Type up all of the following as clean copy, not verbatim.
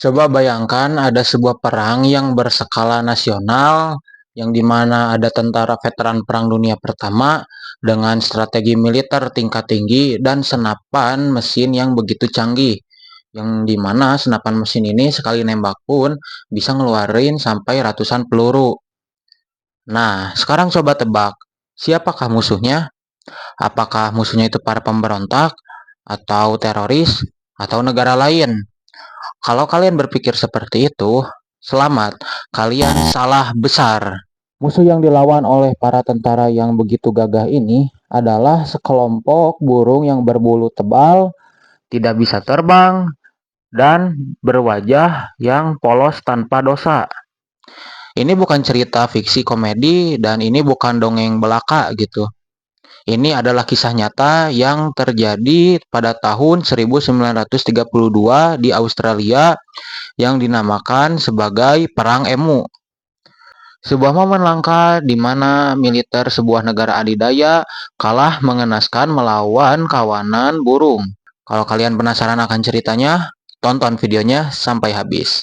Coba bayangkan ada sebuah perang yang berskala nasional, yang dimana ada tentara veteran Perang Dunia Pertama dengan strategi militer tingkat tinggi dan senapan mesin yang begitu canggih. Yang dimana senapan mesin ini sekali nembak pun bisa ngeluarin sampai ratusan peluru. Nah, sekarang coba tebak, siapakah musuhnya? Apakah musuhnya itu para pemberontak, atau teroris, atau negara lain? Kalau kalian berpikir seperti itu, selamat, kalian salah besar. Musuh yang dilawan oleh para tentara yang begitu gagah ini adalah sekelompok burung yang berbulu tebal, tidak bisa terbang, dan berwajah yang polos tanpa dosa. Ini bukan cerita fiksi komedi dan ini bukan dongeng belaka gitu. Ini adalah kisah nyata yang terjadi pada tahun 1932 di Australia yang dinamakan sebagai Perang Emu. Sebuah momen langka di mana militer sebuah negara adidaya kalah mengenaskan melawan kawanan burung. Kalau kalian penasaran akan ceritanya, tonton videonya sampai habis.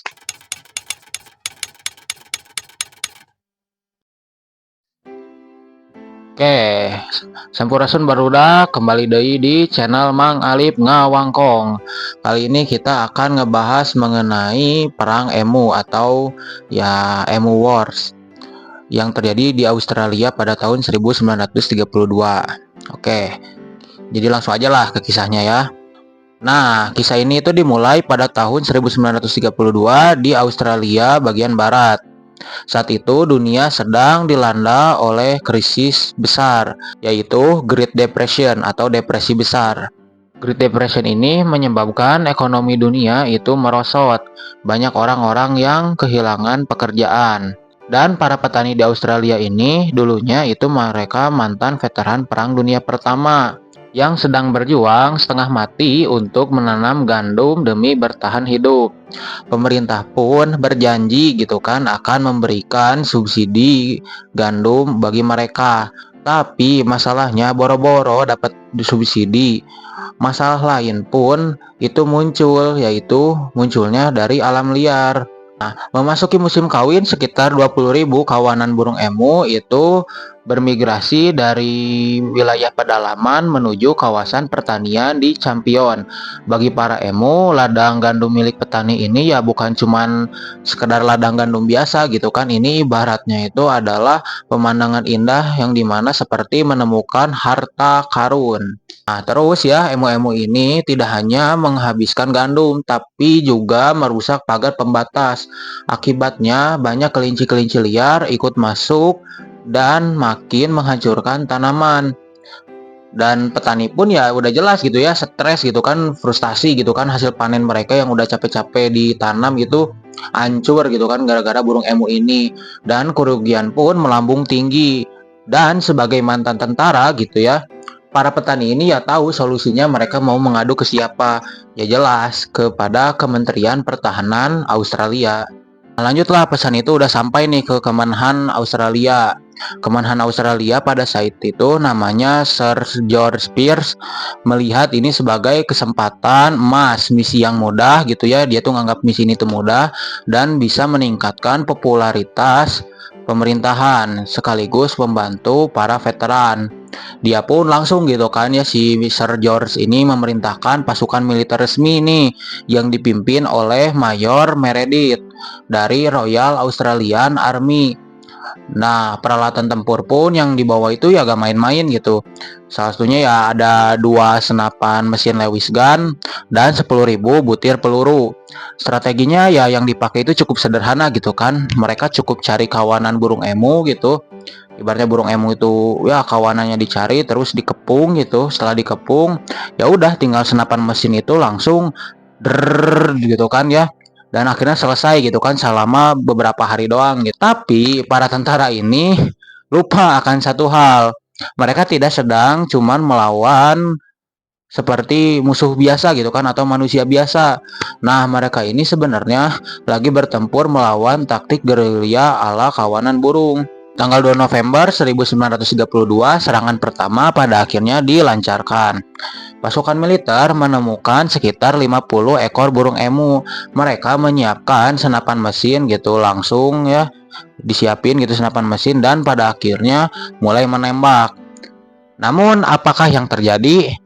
Oke, Sampurasun barudak kembali deui di channel Mang Alip Ngawangkong. Kali ini kita akan ngebahas mengenai Perang Emu atau ya Emu Wars yang terjadi di Australia pada tahun 1932. Oke, jadi langsung aja lah ke kisahnya ya. Nah, kisah ini itu dimulai pada tahun 1932 di Australia bagian barat. Saat itu dunia sedang dilanda oleh krisis besar, yaitu Great Depression atau depresi besar. Great Depression ini menyebabkan ekonomi dunia itu merosot. Banyak orang-orang yang kehilangan pekerjaan. Dan para petani di Australia ini dulunya itu mereka mantan veteran Perang Dunia Pertama yang sedang berjuang setengah mati untuk menanam gandum demi bertahan hidup. Pemerintah pun berjanji gitu kan akan memberikan subsidi gandum bagi mereka. Tapi masalahnya boro-boro dapat subsidi. Masalah lain pun itu muncul, yaitu munculnya dari alam liar. Nah, memasuki musim kawin sekitar 20.000 kawanan burung emu itu bermigrasi dari wilayah pedalaman menuju kawasan pertanian di Champion. Bagi para emu, ladang gandum milik petani ini ya bukan cuman sekedar ladang gandum biasa gitu kan. Ini ibaratnya itu adalah pemandangan indah yang dimana seperti menemukan harta karun. Nah, terus ya, emu-emu ini tidak hanya menghabiskan gandum, tapi juga merusak pagar pembatas. Akibatnya, banyak kelinci-kelinci liar ikut masuk dan makin menghancurkan tanaman. Dan petani pun ya udah jelas gitu ya, stres gitu kan, frustasi gitu kan, hasil panen mereka yang udah capek-capek ditanam gitu, hancur gitu kan, gara-gara burung emu ini. Dan kerugian pun melambung tinggi. Dan sebagai mantan tentara gitu ya, para petani ini ya tahu solusinya mereka mau mengadu ke siapa. Ya jelas kepada Kementerian Pertahanan Australia. Nah, lanjutlah pesan itu udah sampai nih ke Kemenhan Australia. Kemenhan Australia pada saat itu namanya Sir George Pierce melihat ini sebagai kesempatan emas, misi yang mudah gitu ya. Dia tuh nganggap misi ini tuh mudah dan bisa meningkatkan popularitas pemerintahan sekaligus membantu para veteran. Dia pun langsung gitu kan ya, si Sir George ini memerintahkan pasukan militer resmi nih yang dipimpin oleh Mayor Meredith dari Royal Australian Army. Nah, peralatan tempur pun yang dibawa itu ya gak main-main gitu. Salah satunya ya ada 2 senapan mesin Lewis gun dan 10.000 butir peluru. Strateginya ya yang dipakai itu cukup sederhana gitu kan. Mereka cukup cari kawanan burung emu gitu. Ibaratnya burung emu itu ya kawanannya dicari terus dikepung gitu. Setelah dikepung, ya udah tinggal senapan mesin itu langsung gitu kan ya, dan akhirnya selesai gitu kan selama beberapa hari doang gitu. Tapi para tentara ini lupa akan satu hal. Mereka tidak sedang cuman melawan seperti musuh biasa gitu kan atau manusia biasa. Nah, mereka ini sebenarnya lagi bertempur melawan taktik gerilya ala kawanan burung. Tanggal 2 November 1932, serangan pertama pada akhirnya dilancarkan. Pasukan militer menemukan sekitar 50 ekor burung emu. Mereka menyiapkan senapan mesin gitu, langsung ya disiapin gitu senapan mesin, dan pada akhirnya mulai menembak. Namun apakah yang terjadi?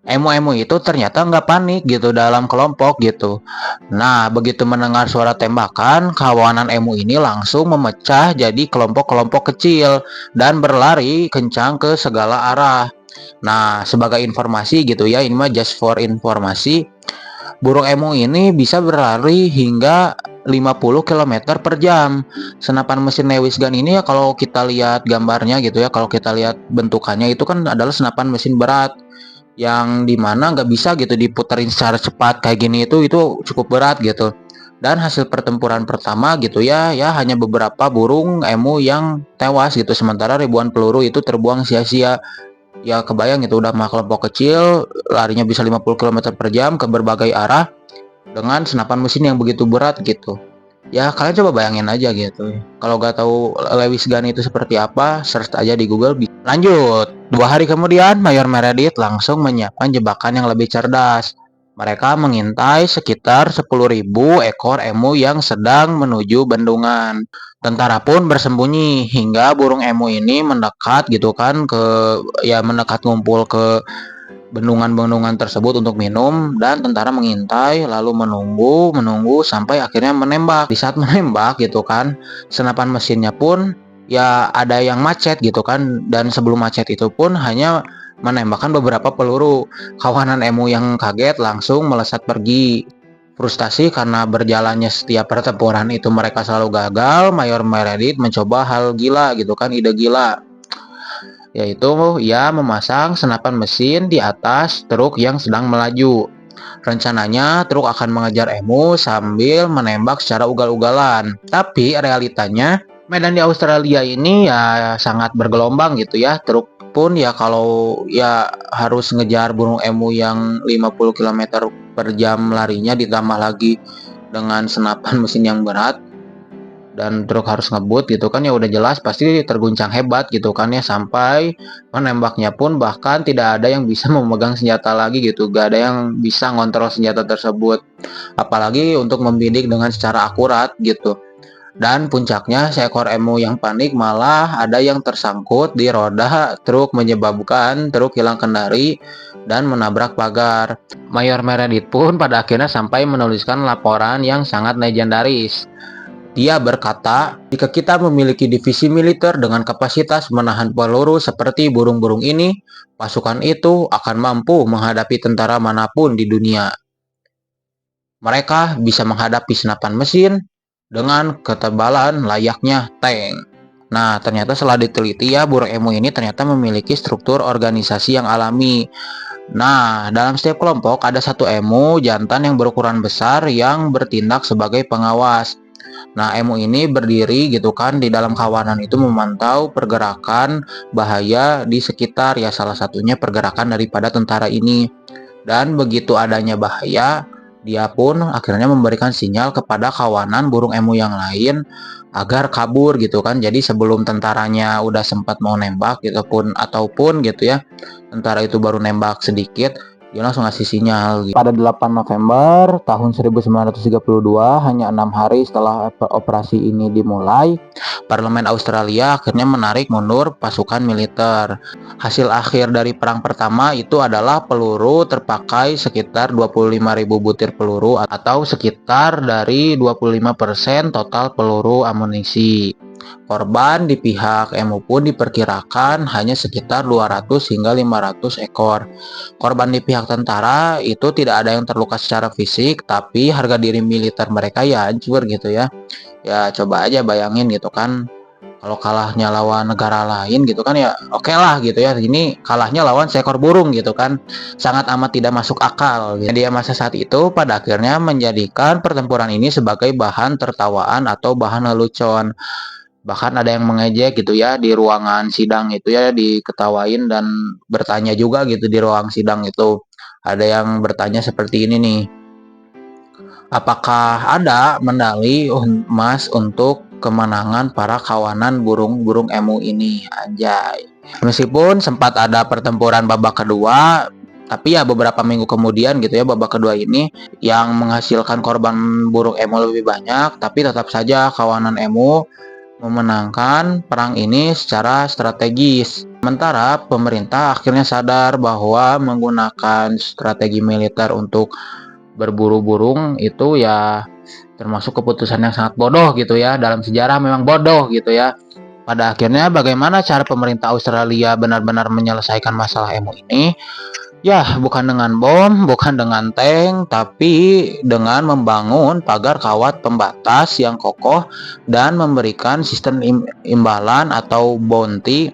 Emu-emu itu ternyata nggak panik gitu dalam kelompok gitu. Nah, begitu mendengar suara tembakan, kawanan emu ini langsung memecah jadi kelompok-kelompok kecil dan berlari kencang ke segala arah. Nah, sebagai informasi gitu ya, ini mah just for informasi, burung emu ini bisa berlari hingga 50 km per jam. Senapan mesin Lewis gun ini ya, kalau kita lihat gambarnya gitu ya, kalau kita lihat bentukannya itu kan adalah senapan mesin berat yang dimana nggak bisa gitu diputerin secara cepat kayak gini, itu cukup berat gitu. Dan hasil pertempuran pertama gitu ya hanya beberapa burung emu yang tewas gitu, sementara ribuan peluru itu terbuang sia-sia. Ya kebayang gitu, udah mah kelompok kecil larinya bisa 50 km per jam ke berbagai arah dengan senapan mesin yang begitu berat gitu. Ya kalian coba bayangin aja gitu. Kalau nggak tahu Lewis gun itu seperti apa, search aja di Google. Lanjut, 2 hari kemudian Mayor Meredith langsung menyiapkan jebakan yang lebih cerdas. Mereka mengintai sekitar 10.000 ekor emu yang sedang menuju bendungan. Tentara pun bersembunyi hingga burung emu ini mendekat gitu kan, mendekat ngumpul ke bendungan-bendungan tersebut untuk minum, dan tentara mengintai lalu menunggu sampai akhirnya menembak. Di saat menembak gitu kan, senapan mesinnya pun ya ada yang macet gitu kan, dan sebelum macet itu pun hanya menembakkan beberapa peluru. Kawanan emu yang kaget langsung melesat pergi. Frustasi karena berjalannya setiap pertempuran itu mereka selalu gagal, Mayor Meredith mencoba hal gila gitu kan, ide gila, yaitu ia memasang senapan mesin di atas truk yang sedang melaju. Rencananya truk akan mengejar emu sambil menembak secara ugal-ugalan. Tapi realitanya medan di Australia ini ya sangat bergelombang gitu ya. Truk pun ya kalau ya harus ngejar burung emu yang 50 km per jam larinya, ditambah lagi dengan senapan mesin yang berat, dan truk harus ngebut gitu kan, ya udah jelas pasti terguncang hebat gitu kan ya, sampai menembaknya pun bahkan tidak ada yang bisa memegang senjata lagi gitu, gak ada yang bisa ngontrol senjata tersebut, apalagi untuk membidik dengan secara akurat gitu. Dan puncaknya, seekor emu yang panik malah ada yang tersangkut di roda truk menyebabkan truk hilang kendali dan menabrak pagar. Mayor Meredith pun pada akhirnya sampai menuliskan laporan yang sangat legendaris. Dia berkata, jika kita memiliki divisi militer dengan kapasitas menahan peluru seperti burung-burung ini, pasukan itu akan mampu menghadapi tentara manapun di dunia. Mereka bisa menghadapi senapan mesin dengan ketebalan layaknya tank. Nah, ternyata setelah diteliti ya, burung emu ini ternyata memiliki struktur organisasi yang alami. Nah, dalam setiap kelompok ada satu emu jantan yang berukuran besar yang bertindak sebagai pengawas. Nah, emu ini berdiri gitu kan di dalam kawanan itu, memantau pergerakan bahaya di sekitar, ya salah satunya pergerakan daripada tentara ini. Dan begitu adanya bahaya, dia pun akhirnya memberikan sinyal kepada kawanan burung emu yang lain agar kabur gitu kan. Jadi sebelum tentaranya udah sempat mau nembak gitu pun, ataupun gitu ya, tentara itu baru nembak sedikit, dia langsung ngasih sinyal gitu. Pada 8 November tahun 1932, hanya 6 hari setelah operasi ini dimulai, Parlemen Australia akhirnya menarik mundur pasukan militer. Hasil akhir dari perang pertama itu adalah peluru terpakai sekitar 25.000 butir peluru, atau sekitar dari 25% total peluru amunisi. Korban di pihak emu pun diperkirakan hanya sekitar 200 hingga 500 ekor. Korban di pihak tentara itu tidak ada yang terluka secara fisik, tapi harga diri militer mereka ya hancur gitu ya. Ya coba aja bayangin gitu kan, kalau kalahnya lawan negara lain gitu kan, ya oke lah gitu ya, ini kalahnya lawan seekor burung gitu kan, sangat amat tidak masuk akal gitu. Dia masa saat itu pada akhirnya menjadikan pertempuran ini sebagai bahan tertawaan atau bahan lelucon. Bahkan ada yang mengejek gitu ya di ruangan sidang itu ya, diketawain dan bertanya juga gitu di ruang sidang itu. Ada yang bertanya seperti ini nih, apakah ada medali emas untuk kemenangan para kawanan burung-burung emu ini. Anjay. Meskipun sempat ada pertempuran babak kedua, tapi ya beberapa minggu kemudian gitu ya, babak kedua ini yang menghasilkan korban burung emu lebih banyak, tapi tetap saja kawanan emu memenangkan perang ini secara strategis. Sementara pemerintah akhirnya sadar bahwa menggunakan strategi militer untuk berburu burung itu ya termasuk keputusan yang sangat bodoh gitu ya. Dalam sejarah memang bodoh gitu ya. Pada akhirnya bagaimana cara pemerintah Australia benar-benar menyelesaikan masalah emu ini? Ya, bukan dengan bom, bukan dengan tank, tapi dengan membangun pagar kawat pembatas yang kokoh dan memberikan sistem imbalan atau bounty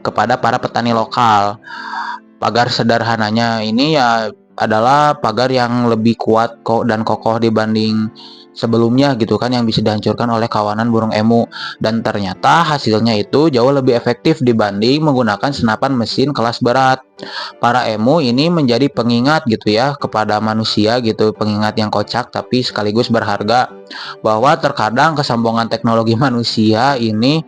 kepada para petani lokal. Pagar sederhananya ini ya adalah pagar yang lebih kuat dan kokoh dibanding sebelumnya gitu kan, yang bisa dihancurkan oleh kawanan burung emu, dan ternyata hasilnya itu jauh lebih efektif dibanding menggunakan senapan mesin kelas berat. Para emu ini menjadi pengingat gitu ya kepada manusia gitu, pengingat yang kocak tapi sekaligus berharga, bahwa terkadang kesombongan teknologi manusia ini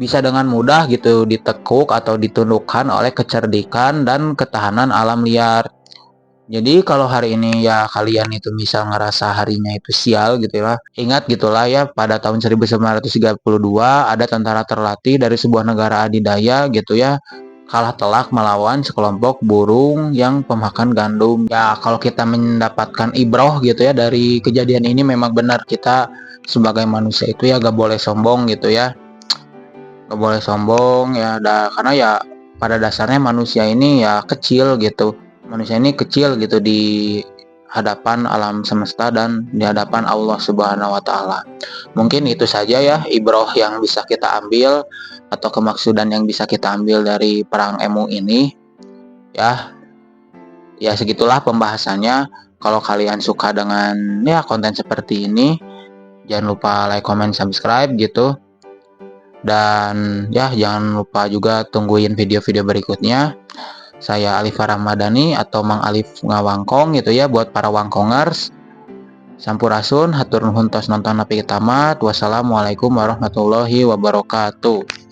bisa dengan mudah gitu ditekuk atau ditundukkan oleh kecerdikan dan ketahanan alam liar. Jadi kalau hari ini ya kalian itu misal ngerasa harinya itu sial gitu ya, ingat gitulah ya, pada tahun 1932 ada tentara terlatih dari sebuah negara adidaya gitu ya, kalah telak melawan sekelompok burung yang pemakan gandum. Ya kalau kita mendapatkan ibroh gitu ya dari kejadian ini, memang benar kita sebagai manusia itu ya gak boleh sombong gitu ya. Gak boleh sombong ya, karena ya pada dasarnya manusia ini ya kecil gitu. Manusia ini kecil gitu di hadapan alam semesta dan di hadapan Allah Subhanahu wa taala. Mungkin itu saja ya ibroh yang bisa kita ambil atau kemaksudan yang bisa kita ambil dari perang emu ini. Ya, ya segitulah pembahasannya. Kalau kalian suka dengan ya konten seperti ini, jangan lupa like, comment, subscribe gitu. Dan ya jangan lupa juga tungguin video-video berikutnya. Saya Alif Ramadhani atau Mang Alif Ngawangkong gitu ya, buat para wangkongers. Sampurasun, hatur nuhun tos nonton napi tamat. Wassalamualaikum warahmatullahi wabarakatuh.